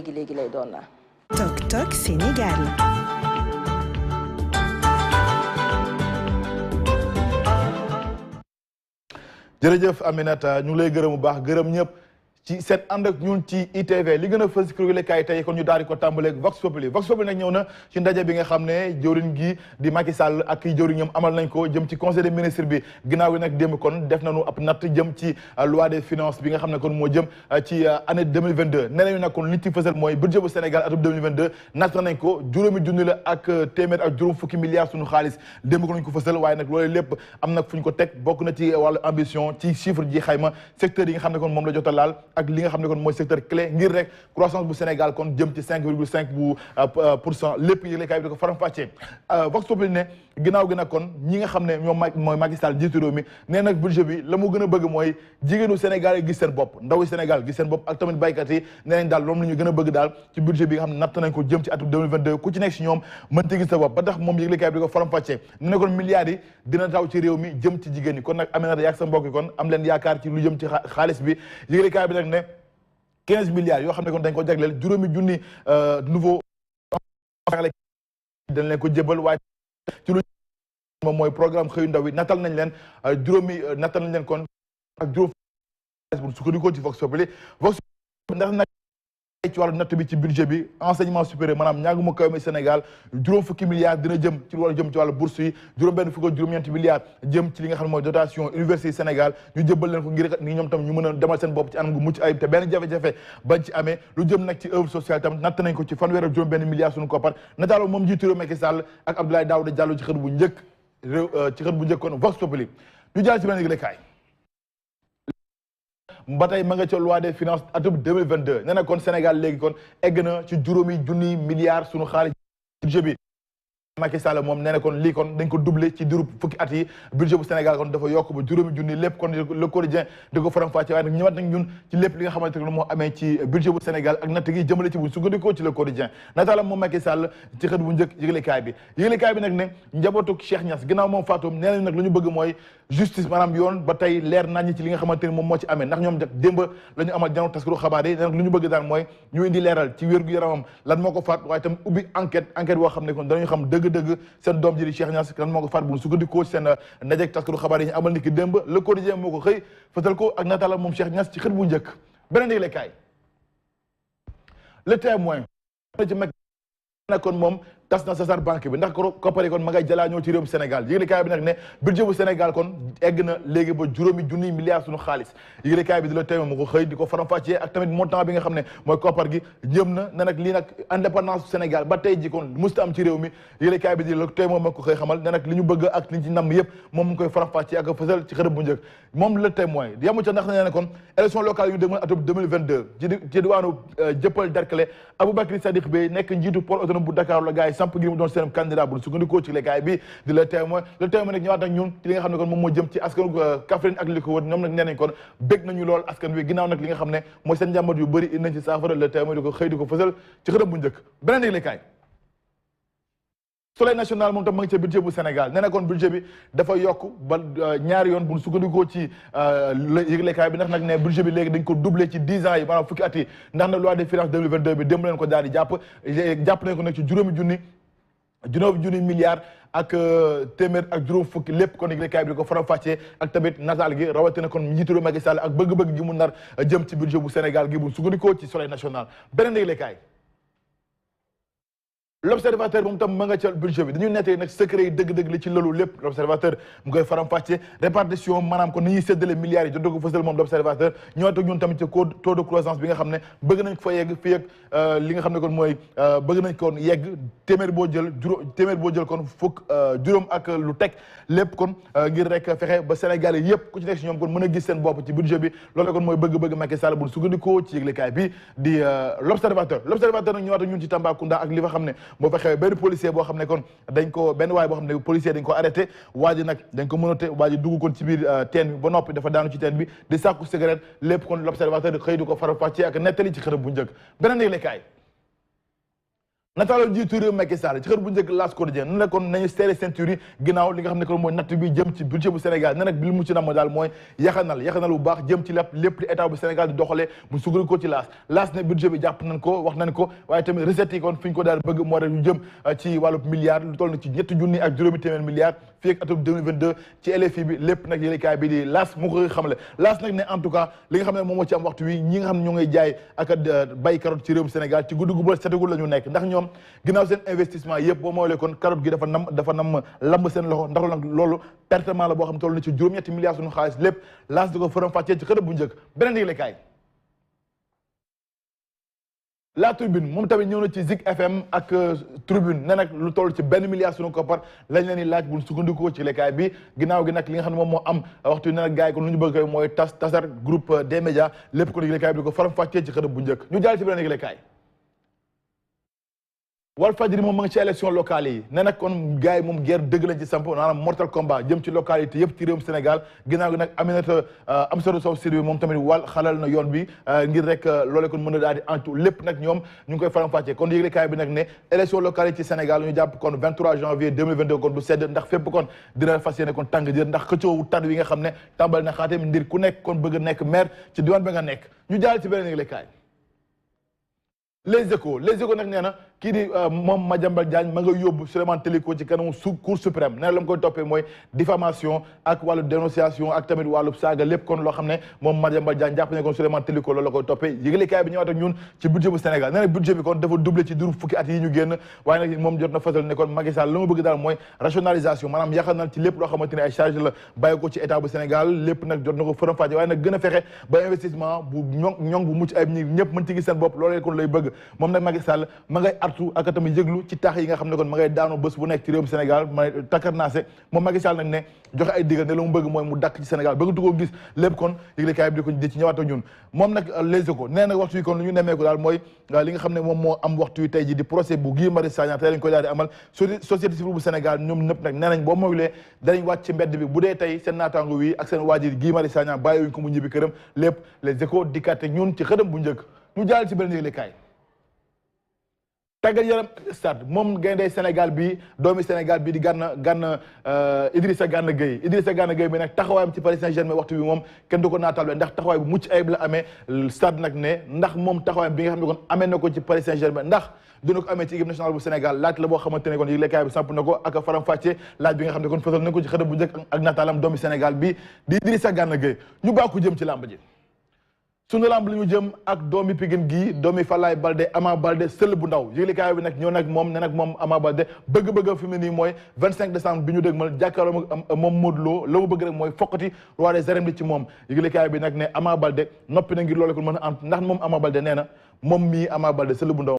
léegi lay doon na. Tok Tok Sénégal. jërëjëf Aminata ñu ngi lay gërëm bu baax gërëm ñëpp ci seen ànd ak ñun ci ITV li gën a fës ci kaay tey kon ñu daal di ko tàmbaleeg Vox Populi Vox Populi nag ñëw na ci ndaje bi nga xam ne jëwriñ gi di Macky Sall ak jëwriñam amal nañ ko jëm ci conseil des ministres bi ginnaaw gi nag démb kon def nañu ab natt jëm ci loi des finances bi nga xam ne kon moo jëm ci année 2022 nee nañu nag kon li ci fësal mooy budget bu Sénégal atum 2022 natt nañ ko juróomi junni la ak téeméer ak juróom fukki milliards suñu xaalis démb ko lañ ko fësal waaye nag loolu lépp am nag fu ñu ko teg bokk na ci wàllu ambition ci chiffre ji xayma secteur yi nga xam ne kon moom la jot a laal ak li nga xam ne kon mooy secteur clé ngir rek croissance bu Sénégal kon jëm ci 5,5% lépp yi kay bi di ko faram-fàccee Vox Populi ne ginnaaw gi nag kon ñi nga xam ne ñoom mooy Macky Sall jiitu réew mi nee nag budget bi la mu gën a bëgg mooy jigéenu Sénégal yi gis seen bopp ndaw Sénégal gis seen bopp ak tamit baykat yi nee nañ daal loolu la ñu gën a bëgg daal ci budget bi nga xam ne natt nañ ko jëm ci atum 2022 ku ci nekk si ñoom mën ci gis sa bopp ba tax moom yëglekaay bi di ko faram-fàccee ne kon milliards yi dina taw ci réew mi jëm ci jigéen ñi kon nag Aminata yaag sa mbokk yi kon am leen yaakaar ci lu jëm ci xaalis bi yëglekaay bi nag ne 15 milliards yoo xam ne kon dañ ko jagleel juróomi junni nouveau dañ leen ko jébal waaye ci lu moom mooy programme xëyu ndaw yi natal nañ leen natal nañ leen kon ak juróom bu sukkandikoo ci Vox Populi ndax nag ci wàllu natt bi ci budget bi enseignement supérieur maanaam ñaaguma kaw mi Sénégal juróom fukki milliards dina jëm ci wàllu bourse yi juróom benn fukk ak juróom-ñeenti milliards jëm ci li nga xam ne mooy dotation université Sénégal ñu jëbbal leen ko ngir ni ñoom tam ñu mën a demal seen bopp ci anam gu mucc ayib te benn jafe-jafe bañ ci amee lu jëm nag ci œuvre sociale tam natt nañ ko ci fanweer ak juróom benn milliards suñu koppar nataaloo moom jiitu réew Macky Sall ak Abdoulaye Daouda Diallo ci xët bu njëkk kon Vox Populi ñu jàll ci benn yëglekaay ba tey ma nga ca loi des finances atum 2022 nee na kon Sénégal léegi kon egg na ci juróomi junni milliards sunu xaalis budget bi Macky Sall moom nee na kon lii kon dañ ko doublé ci diiru fukki at yi budget bu Sénégal kon dafa yokk ba juróomi junni lépp kon le quotidien di ko faram-fàcce waaye nag ñëwaat nag ñun ci lépp li nga xamante ne moo amee ci budget bu Sénégal ak natt gi jëmale ci bu sukkandikoo ci le quotidien nataalam moom Macky Sall ci xët bu njëkk yëglekaay bi nag ne njabootu Cheikh Niass ginnaaw moom faatoom nee nañ nag lu ñu bëgg mooy justice maanaam yoon ba tey leer nañ ci li nga xamante ne moom moo ci amee ndax ñoom démb la ñu amal janook taskatu xabaar yi nag lu ñu bëgg daal mooy ñu indi leeral ci wér-gu-yaramam lan moo ko faat waaye tam ubbi enquête boo xam ne kon dañu xam dëgg-dëgg seen doom ji di Cheikh Niass lan moo ko faat bu sukkandikoo ci seen ndajeek taskatu xabaar yi ñu amal ni ki démb le quotidien moo ko xëy fëtal ko ak nataalal moom Cheikh Niass ci xët bu njëkk beneen yëglekaay le témoin ci mag na kon moom tas na sasar banque bi ndax koppari kon ma ngay jalaa ñëw ci réewum Sénégal yëglekaay bi nag ne budget bu Sénégal kon egg na léegi ba juróomi junniy milliards suñu xaalis yëglekaay bi di la témoin mu ko xëy di ko faram-fàccee ak tamit montant bi nga xam ne mooy koppar gi jëm na ne nag lii nag indépendance du Sénégal ba tey ji kon musta am ci réew mi yëglekaay bi di la témoin moo ko xëy xamal ne nag li ñu bëgg ak li ñu ci namm yëpp moom mu ngi koy faram-fàccee ak fësal ci xërëb bu njëkk moom le témoin yamu ca ndax ne kon élection locale yu ñu dégmal atum 2022 ci diwaanu Jëppal Derklé Aboubacry Sadikh Bèye nekk njiitu port autonome bu Dakar la gars yi samp ngir mu doon seen candidat bu sukkandikoo ci lekaay bi di le témoin nag ñëwaat ak ñun ci li nga xam ne kon moom moo jëm ci askanu Kaffrine ak li ko wër ñoom nag nee nañ kon bég nañu lool askan wi ginnaaw nag li nga xam ne mooy seen njàmbat yu bëri indi nañ ci saafara le témoin di ko xëy di ko fësal ci xërëm bu njëkk beneen yëglekaay Soleil national moom tam ma ngi ca budget bu Sénégal nee na kon budget bi dafa yokk ba ñaari yoon bu sukkandikoo ci yëglekaay bi ndax nag ne budget bi léegi dañ ko doublé ci 10 ans yi maanaam fukki at yi ndax nag loi des finances 2022 bi démb leen ko daal di jàpp nañ ko nag ci juróomi junni milliards ak téeméer ak juróom fukki lépp kon yëglekaay bi di ko faram-fàccee ak tamit nataal gi rawatina kon njiitu réew Macky Sall ak bëgg-bëgg gi mu nar jëm ci budget bu Sénégal gi bu sukkandikoo ci Soleil national beneen yëglekaay l'observateur moom tam ma nga ca budget bi dañu nettee nag secret yi dëgg-dëgg li ci loolu lépp l'observateur mu koy faram-fàccee répartition maanaam kon ni ñuy séddale milliards yi jot ko fësal moom l'observateur ñëwaat ak ñun tamit ci taux de croissance bi nga xam ne bëgg nañ ko fa yegg fii ak li nga xam ne kon mooy bëgg nañ kon yegg téeméer boo jël kon fukk juróom ak lu teg lépp kon ngir rek fexe ba Sénégal yi yëpp ku ci nekk si ñoom kon mën a gis seen bopp ci budget bi loolu kon mooy bëgg-bëgg Macky Sall bu sukkandikoo ci yëglekaay bi di l'observateur nag ñëwaat ak ñun ci Tambacounda ak li fa xam ne boo fa xewee benn policier boo xam ne kon benn waay boo xam ne policier dañ ko arrêté waa ji nag dañ ko mënote waa ji dugg kon ci biir teen bi ba noppi dafa daanu ci teen bi di sàkku cigarette lépp kon l'observateur xëy di ko faram-fàccee ak nettali ci xërëb bu njëkk beneen yëglekaay nataaloo jiitu réew Macky Sall ci xër bu njëkk L'As Quotidien ne kon nañu serré ceinture yi ginnaaw li nga xam ne kon mooy natt bi jëm ci budget bu Sénégal ne nag bi mu ci nam daal mooy yaxanal bu baax jëm ci lépp li état bu Sénégal di doxalee mu sugal ko ci L'As ne budget bi jàpp nañ ko wax nañ ko waaye tamit recettes yi kon fi ñu ko daal bëgg moo tax ñu jëm ci wàllu milliards lu toll na ci ñetti junni ak juróomi téeméer milliards fii ak atum 2022 ci LFI bi lépp nag yéenekaay bi di L'As mu ko xamle L'As nag ne en tout cas li nga xam ne moom moo ci am waxtu wi ñi nga xam ne ñoo ngay jaay ak bay carotte ci réewum Sénégal ci guddi gu ba setagul la ñu nekk ndax ñoom ginnaaw seen investissement yëpp boo moolee kon carotte gi dafa nam lamb seen loxo ndax nag loolu pertement la boo xam ne toll na ci juróom-ñetti milliards suñu xaalis lépp L'As di ko faram fàccee ci xërëb bu njëkk beneen yéenekaay La Tribune moom tamit ñëw na ci Zik FM ak Tribune ne nag lu toll ci 1 milliard sunu koppar lañ leen di laaj bu sukkandikoo ci lekkaay bi ginnaaw gi nag li nga xam ne moom moo am waxtu ne nag gars yi kon lu ñu bëgg koy mooy tasar groupe des médias lépp ko lekkaay bi di ko faram fàccee ci xërëb bu njëkk ñu jàll ci beneen lekkaay Walfadjri moom ma ngi ci élection locale yi ne nag kon gars yi moom guerre dëgg lañ ci samp maanaam mortal combat jëm ci localité yëpp ci réewum Sénégal ginnaaw gi nag Aminata Amsatou Sow Sidibé moom tamit wàll xalal na yoon bi ngir rek loolee kon mën a daal di antu lépp nag ñoom ñu ngi koy faram-fàccee kon yëglekaay bi nag ne élection locale yi ci Sénégal ñu jàpp kon 23 janvier 2022 kon du sedd ndax fépp kon dina fas yéene kon tàng jër ndax xëccoowu tànn wi nga xam ne tàmbali na xaatim ndir ku nekk kon bëgg a nekk maire ci diwaan ba nga nekk ñu jaal ci beneen yëglekaay Les Échos nag nee na kii di moom Madiambal Diagne ma nga yóbbu Souleymane Téliko ci kanamu Cour suprême nee na la mu koy toppee mooy diffamation ak wàllu dénonciation ak tamit wàllu saaga lépp kon loo xam ne moom Madiambal Diagne jàpp ne kon Souleymane Téliko loolu la koy toppee yëglekaay bi ñëwaat ak ñun ci budget bu Sénégal nee na budget bi kon dafa doublé ci diiru fukki at yi ñu génn waaye nag moom jot na fasal ne kon Macky Sall la mu bëgg daal mooy rationalisation maanaam yaxanal ci lépp loo xamante ne ay charge la bàyyi ko ci état bu Sénégal lépp nag jot na ko faram fàcce waaye nag gën a fexe ba investissement bu ñoŋ bu mucc ayib ñi ñëpp mën ci gis seen bopp loolee kon lay bëgg moom nag Macky Sall ma ngay artu ak tamit yëglu ci taax yi nga xam ne kon ma ngay daanu bés bu nekk ci réewum Sénégal ma takkar naase moom Macky Sall nag ne joxe ay digal ne la mu bëgg mooy mu dakk ci Sénégal bëggatu ko gis lépp kon yëglekaay bi di ci ñëwaat ak ñun moom nag Les Échos nee na waxtu yi kon lu ñu nemmeeku daal mooy li nga xam ne moom moo am waxtu yi tey ji di procès bu Guy Marius Sagna tey lañ koy daal di amal société civile bu Sénégal ñoom ñëpp nag nee nañ boo moyulee danañ wàcc ci mbedd bi bu dee tey seen naataango wi ak seen waajir Guy Marius Sagna bàyyiwuñ ko mu ñibbi këram lépp Les Échos dikkaate ñun ci xëdam bu njëkk ñu jàll ci beneen yëglekaay tàggat yaram stade moom gayndey Sénégal bi doomi Sénégal bi di Gana Idrissa Gana Gueye bi nag taxawaayam ci Paris Saint-Germain waxtu bi moom kenn du ko naatable ndax taxawaay bu mucc ayib la amee stade nag ne ndax moom taxawaayam bi nga xam ne kon amee na ko ci Paris Saint-Germain ndax dina ko amee ci équipe nationale bu Sénégal laaj la boo xamante ne kon yëglekaay bi samp na ko ak faram fàcce laaj bi nga xam ne kon fësal na ko ci xëdëm bu njëkk ak nataalam doomi Sénégal bi di Idrissa Gana Gueye ñu bàkku jëm ci làmb ji sunu lamb li ñu jëm ak doomi Pikine gii doomi Falaye Balde Ama Balde sël bu ndaw yëglekaay bi nag ñëw nag moom ne nag moom Ama Balde bëgg-bëgg fi mu ne nii mooy 25 décembre bi ñu dégmal jàkkaarloo ak moom Modou Lo la mu bëgg rek mooy fokkati roi des arènes bi ci moom yëglekaay bi nag ne Ama Balde noppi na ngir loolu ko mën a am ndax moom Ama Balde nee na moom mii Ama Balde sël bu ndaw